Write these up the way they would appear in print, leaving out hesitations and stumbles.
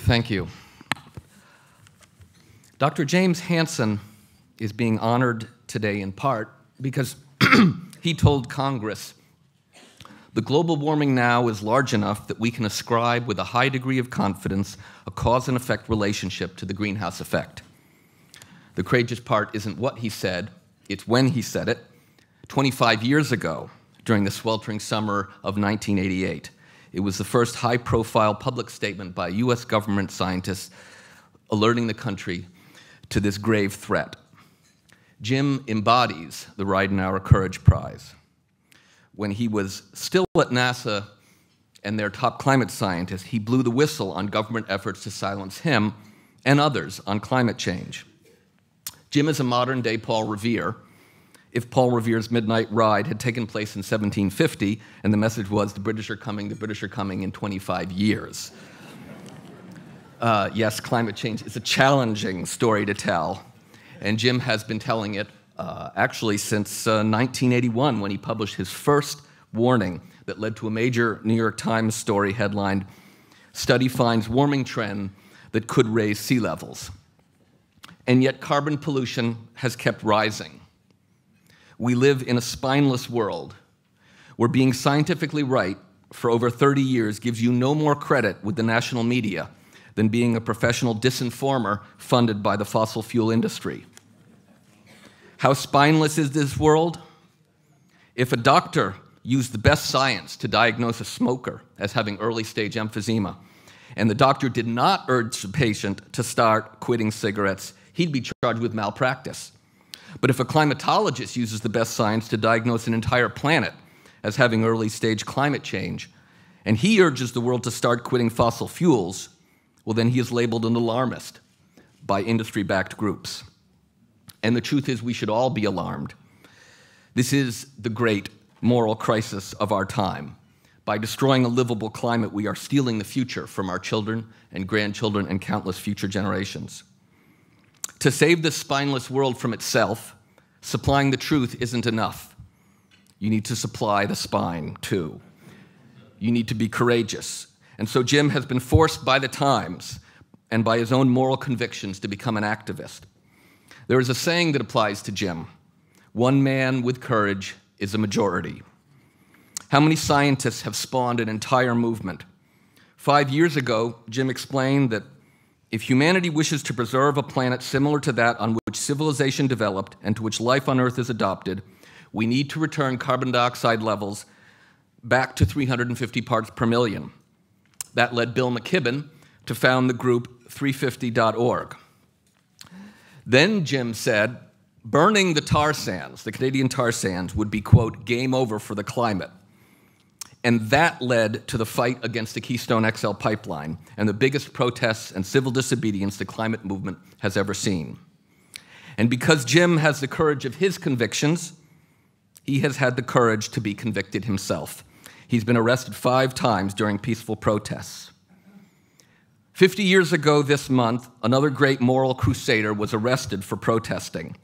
Thank you. Dr. James Hansen is being honored today in part because he told Congress, "The global warming now is large enough that we can ascribe with a high degree of confidence a cause and effect relationship to the greenhouse effect." The courageous part isn't what he said, it's when he said it. 25 years ago, during the sweltering summer of 1988, it was the first high-profile public statement by US government scientists alerting the country to this grave threat. Jim embodies the Ridenhour Courage Prize. When he was still at NASA and their top climate scientist, he blew the whistle on government efforts to silence him and others on climate change. Jim is a modern-day Paul Revere. If Paul Revere's midnight ride had taken place in 1750, and the message was, the British are coming in 25 years. Yes, climate change is a challenging story to tell, and Jim has been telling it actually since 1981, when he published his first warning that led to a major New York Times story headlined, "Study Finds Warming Trend That Could Raise Sea Levels." And yet carbon pollution has kept rising. We live in a spineless world where being scientifically right for over 30 years gives you no more credit with the national media than being a professional disinformer funded by the fossil fuel industry. How spineless is this world? If a doctor used the best science to diagnose a smoker as having early-stage emphysema, and the doctor did not urge the patient to start quitting cigarettes, he'd be charged with malpractice. But if a climatologist uses the best science to diagnose an entire planet as having early-stage climate change, and he urges the world to start quitting fossil fuels, well, then he is labeled an alarmist by industry-backed groups. And the truth is, we should all be alarmed. This is the great moral crisis of our time. By destroying a livable climate, we are stealing the future from our children and grandchildren and countless future generations. To save this spineless world from itself, supplying the truth isn't enough. You need to supply the spine, too. You need to be courageous. And so Jim has been forced by the times and by his own moral convictions to become an activist. There is a saying that applies to Jim: one man with courage is a majority. How many scientists have spawned an entire movement? 5 years ago, Jim explained that if humanity wishes to preserve a planet similar to that on which civilization developed and to which life on Earth is adopted, we need to return carbon dioxide levels back to 350 parts per million. That led Bill McKibben to found the group 350.org. Then Jim said, burning the tar sands, the Canadian tar sands, would be, quote, game over for the climate. And that led to the fight against the Keystone XL pipeline and the biggest protests and civil disobedience the climate movement has ever seen. And because Jim has the courage of his convictions, he has had the courage to be convicted himself. He's been arrested 5 times during peaceful protests. 50 years ago this month, another great moral crusader was arrested for protesting.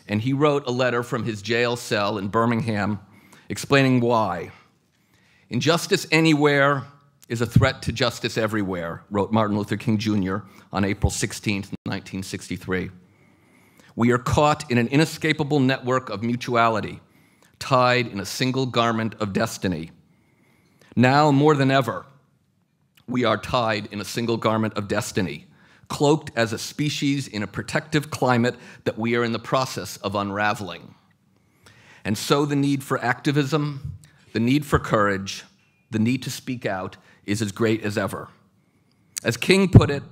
And he wrote a letter from his jail cell in Birmingham explaining why. "Injustice anywhere is a threat to justice everywhere," wrote Martin Luther King Jr. on April 16, 1963. "We are caught in an inescapable network of mutuality, tied in a single garment of destiny. Now more than ever, we are tied in a single garment of destiny, cloaked as a species in a protective climate that we are in the process of unraveling. And so the need for activism, the need for courage, the need to speak out is as great as ever. As King put it,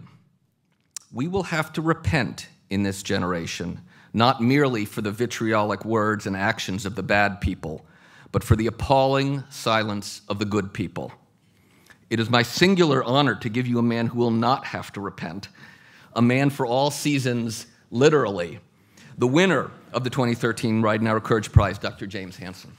we will have to repent in this generation, not merely for the vitriolic words and actions of the bad people, but for the appalling silence of the good people. It is my singular honor to give you a man who will not have to repent, a man for all seasons, literally, the winner of the 2013 Ridenhour Courage Prize, Dr. James Hansen."